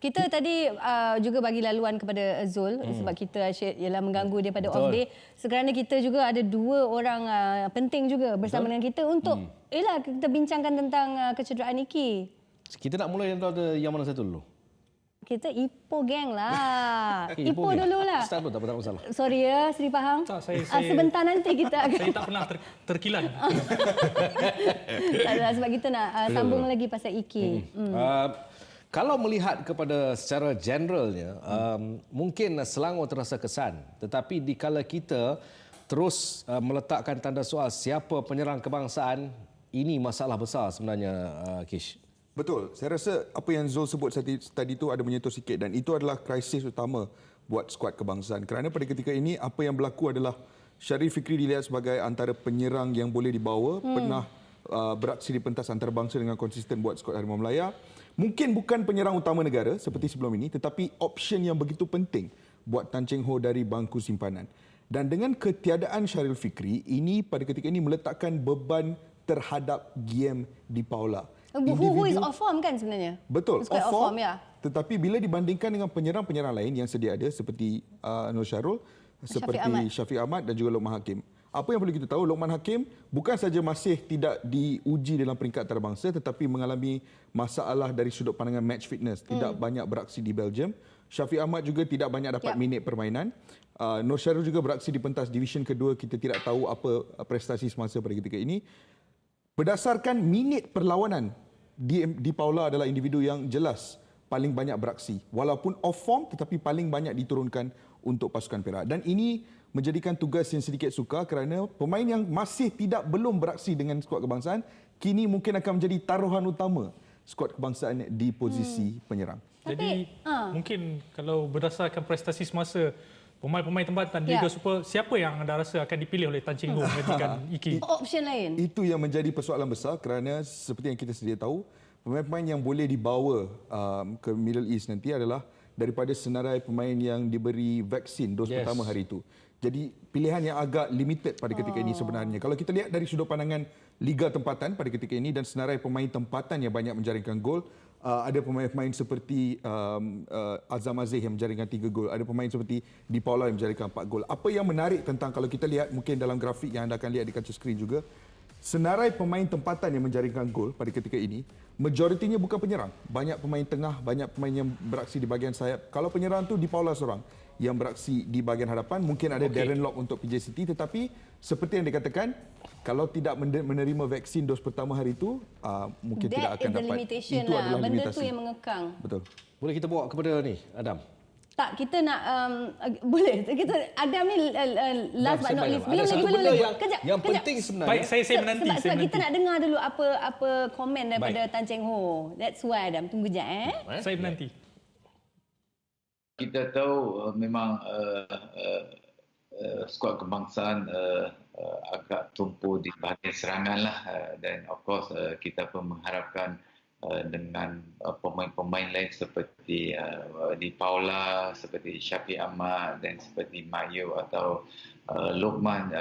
Kita tadi juga bagi laluan kepada Zul sebab kita ialah mengganggu dia pada off day. Kerana kita juga ada dua orang penting juga bersama dengan kita untuk kita bincangkan tentang kecederaan Iki. Kita nak mula yang mana satu dulu? Kita Ipoh gang lah. Ipoh dulu lah. Start pun tak masalah. Sorry ya, Seri faham? Tak, saya sebentar nanti kita akan... Saya tak pernah terkilan. Tak adalah, sebab kita nak sambung lagi pasal Iki. Kalau melihat kepada secara generalnya, mungkin Selangor terasa kesan. Tetapi dikala kita terus meletakkan tanda soal siapa penyerang kebangsaan, ini masalah besar sebenarnya, Kish. Betul. Saya rasa apa yang Zul sebut tadi itu ada menyentuh sikit dan itu adalah krisis utama buat skuad kebangsaan. Kerana pada ketika ini apa yang berlaku adalah Syarif Fikri dilihat sebagai antara penyerang yang boleh dibawa, pernah beraksi di pentas antarabangsa dengan konsisten buat skuad Harimau Melaya. Mungkin bukan penyerang utama negara seperti sebelum ini, tetapi option yang begitu penting buat Tan Cheng Ho dari bangku simpanan. Dan dengan ketiadaan Syarif Fikri, ini pada ketika ini meletakkan beban terhadap GM di Paula. Who is off form kan sebenarnya? Betul, off form ya. Tetapi bila dibandingkan dengan penyerang-penyerang lain yang sedia ada seperti Nur Syarul, seperti Syafiq Ahmad dan juga Lokman Hakim. Apa yang perlu kita tahu, Lokman Hakim bukan saja masih tidak diuji dalam peringkat antarabangsa tetapi mengalami masalah dari sudut pandangan match fitness, tidak banyak beraksi di Belgium. Syafiq Ahmad juga tidak banyak dapat minit permainan. Nur Syarul juga beraksi di pentas division kedua, kita tidak tahu apa prestasi semasa pada ketika ini. Berdasarkan minit perlawanan, di Paula adalah individu yang jelas paling banyak beraksi. Walaupun off form tetapi paling banyak diturunkan untuk pasukan Perak. Dan ini menjadikan tugas yang sedikit sukar kerana pemain yang masih belum beraksi dengan skuad kebangsaan kini mungkin akan menjadi taruhan utama skuad kebangsaan di posisi penyerang. Jadi mungkin kalau berdasarkan prestasi semasa pemain-pemain tempatan Liga Super, siapa yang anda rasa akan dipilih oleh Tan Cheng Ho menggantikan Iki? Option lain. Itu yang menjadi persoalan besar kerana seperti yang kita sedia tahu, pemain-pemain yang boleh dibawa ke Middle East nanti adalah daripada senarai pemain yang diberi vaksin dos pertama hari itu. Jadi pilihan yang agak limited pada ketika ini sebenarnya. Kalau kita lihat dari sudut pandangan Liga Tempatan pada ketika ini dan senarai pemain tempatan yang banyak menjaringkan gol, ada pemain-pemain seperti Azam Aziz yang menjaringkan 3 gol, ada pemain seperti Di Paula yang menjaringkan 4 gol. Apa yang menarik tentang kalau kita lihat mungkin dalam grafik yang anda akan lihat di kaca skrin juga, senarai pemain tempatan yang menjaringkan gol pada ketika ini, majoritinya bukan penyerang. Banyak pemain tengah, banyak pemain yang beraksi di bahagian sayap. Kalau penyerang tu Di Paula seorang yang beraksi di bahagian hadapan, mungkin ada Darren Lock untuk PJ City, tetapi seperti yang dikatakan, kalau tidak menerima vaksin dos pertama hari itu, mungkin tidak akan dapat. Itu adalah benda tu yang mengekang. Betul. Boleh kita bawa kepada ni, Adam? Tak, kita nak boleh. Kita Adam ni last but not least. Belum lagi. Kejap. Yang penting sebenarnya. Baik, saya menanti. Sebab kita nak dengar dulu apa komen daripada Tan Cheng Ho. That's why Adam. Tunggu jap Saya menanti. Kita tahu memang skuad kebangsaan agak tumpu di bahagian serangan lah, dan of course kita pun mengharapkan dengan pemain-pemain lain seperti Di Paula, seperti Syafiq Ahmad dan seperti Mayu atau Lokman,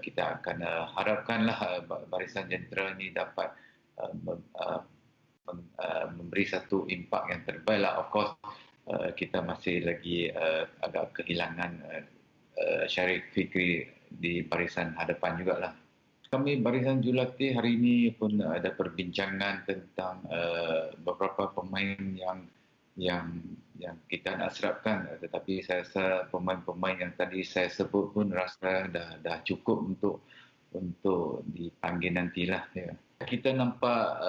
kita akan harapkanlah barisan jentera ini dapat memberi satu impak yang terbaik lah. Of course kita masih lagi agak kehilangan Syarif Fikri di barisan hadapan jugalah. Kami barisan jurulatih hari ini pun ada perbincangan tentang beberapa pemain yang kita nak serapkan, tetapi saya rasa pemain-pemain yang tadi saya sebut pun rasa dah cukup untuk dipanggil nantilah. Ya. Kita nampak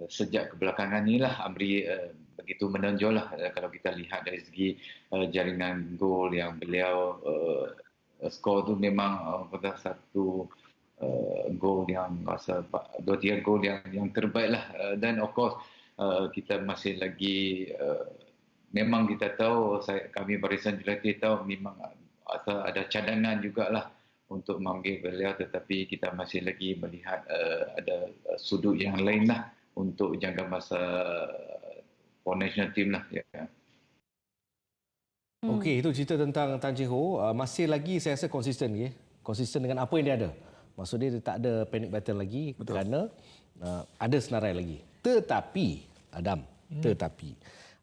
sejak kebelakangan inilah Amri begitu menonjol lah kalau kita lihat dari segi jaringan gol yang beliau skor tu memang pada satu gol yang rasa 2-3 gol yang terbaik lah, dan of course kita masih lagi memang kita tahu, kami barisan jurulatih tahu memang ada cadangan jugalah untuk memanggil beliau, tetapi kita masih lagi melihat ada sudut yang lain lah untuk jangka masa for national team lah. Ya. Okey, itu cerita tentang Tan Cheng Ho. Masih lagi saya rasa konsisten, konsisten dengan apa yang dia ada. Maksudnya dia tak ada panic button lagi. Betul. Kerana ada senarai lagi. Tetapi, Adam, tetapi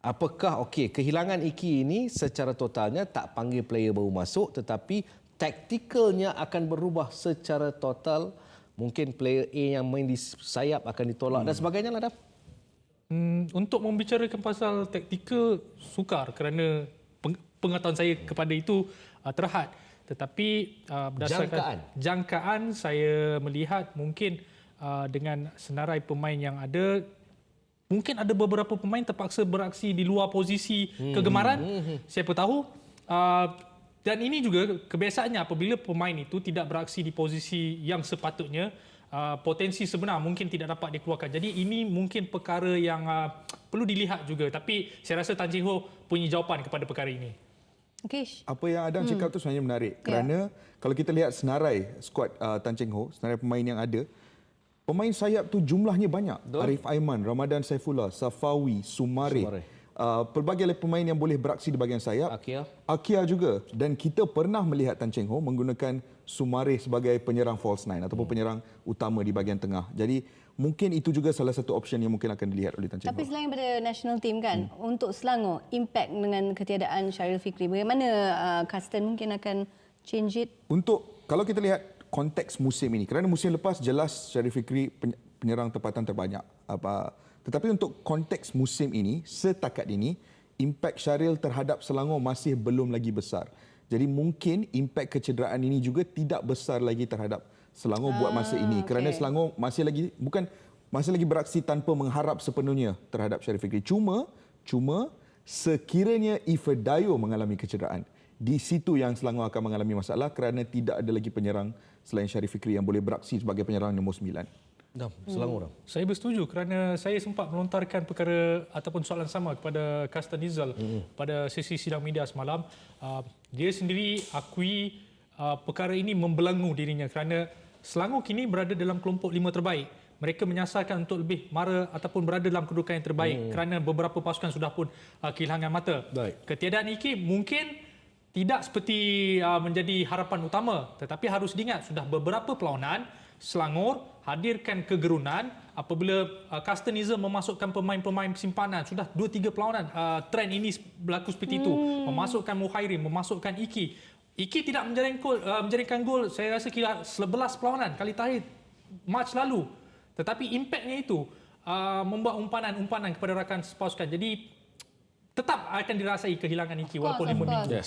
apakah kehilangan Iki ini secara totalnya tak panggil player baru masuk, tetapi taktikalnya akan berubah secara total. Mungkin player A yang main di sayap akan ditolak dan sebagainya lah, Daf. Untuk membicarakan pasal taktikal sukar kerana pengetahuan saya kepada itu terhad. Tetapi berdasarkan jangkaan saya melihat mungkin dengan senarai pemain yang ada, mungkin ada beberapa pemain terpaksa beraksi di luar posisi kegemaran. Siapa tahu. Dan ini juga kebiasaannya apabila pemain itu tidak beraksi di posisi yang sepatutnya, potensi sebenar mungkin tidak dapat dikeluarkan. Jadi ini mungkin perkara yang perlu dilihat juga. Tapi saya rasa Tan Cheng Ho punya jawapan kepada perkara ini. Okay. Apa yang Adam cakap tu sebenarnya menarik. Kerana kalau kita lihat senarai skuad Tan Cheng Ho, senarai pemain yang ada, pemain sayap tu jumlahnya banyak. Arif Aiman, Ramadan Saifullah, Safawi, Sumare. Pelbagai pemain yang boleh beraksi di bahagian sayap. Akia juga. Dan kita pernah melihat Tan Cheng Ho menggunakan Sumare sebagai penyerang false nine ataupun penyerang utama di bahagian tengah. Jadi mungkin itu juga salah satu option yang mungkin akan dilihat oleh Tan Cheng Ho. Tapi selain daripada national team kan, untuk Selangor, impact dengan ketiadaan Syaril Fikri, bagaimana Kastan mungkin akan change it? Kalau kita lihat konteks musim ini, kerana musim lepas jelas Syaril Fikri penyerang tempatan terbanyak. Tetapi untuk konteks musim ini, setakat ini, impak Syaril terhadap Selangor masih belum lagi besar. Jadi mungkin impak kecederaan ini juga tidak besar lagi terhadap Selangor buat masa ini. Kerana Selangor masih lagi beraksi tanpa mengharap sepenuhnya terhadap Syaril Fikri. Cuma sekiranya Ifedayo mengalami kecederaan, di situ yang Selangor akan mengalami masalah kerana tidak ada lagi penyerang selain Syaril Fikri yang boleh beraksi sebagai penyerang nombor 9. Selangor. Saya bersetuju kerana saya sempat melontarkan perkara ataupun soalan sama kepada Kastan Nizal pada sesi sidang media semalam. Dia sendiri akui perkara ini membelenggu dirinya kerana Selangor kini berada dalam kelompok 5 terbaik. Mereka menyasarkan untuk lebih mara ataupun berada dalam kedudukan yang terbaik kerana beberapa pasukan sudah pun kehilangan mata. Ketiadaan Iki mungkin tidak seperti menjadi harapan utama, tetapi harus diingat sudah beberapa perlawanan Selangor hadirkan kegerunan apabila Castanism memasukkan pemain-pemain simpanan. Sudah 2-3 perlawanan trend ini berlaku seperti itu. Memasukkan Muhairim, memasukkan Iki. Iki tidak menjaringkan gol saya rasa kira 11 perlawanan kali terakhir Mac lalu. Tetapi impaknya itu membuat umpanan kepada rakan sepasukan. Jadi tetap akan dirasai kehilangan Iki walaupun 5 minggu.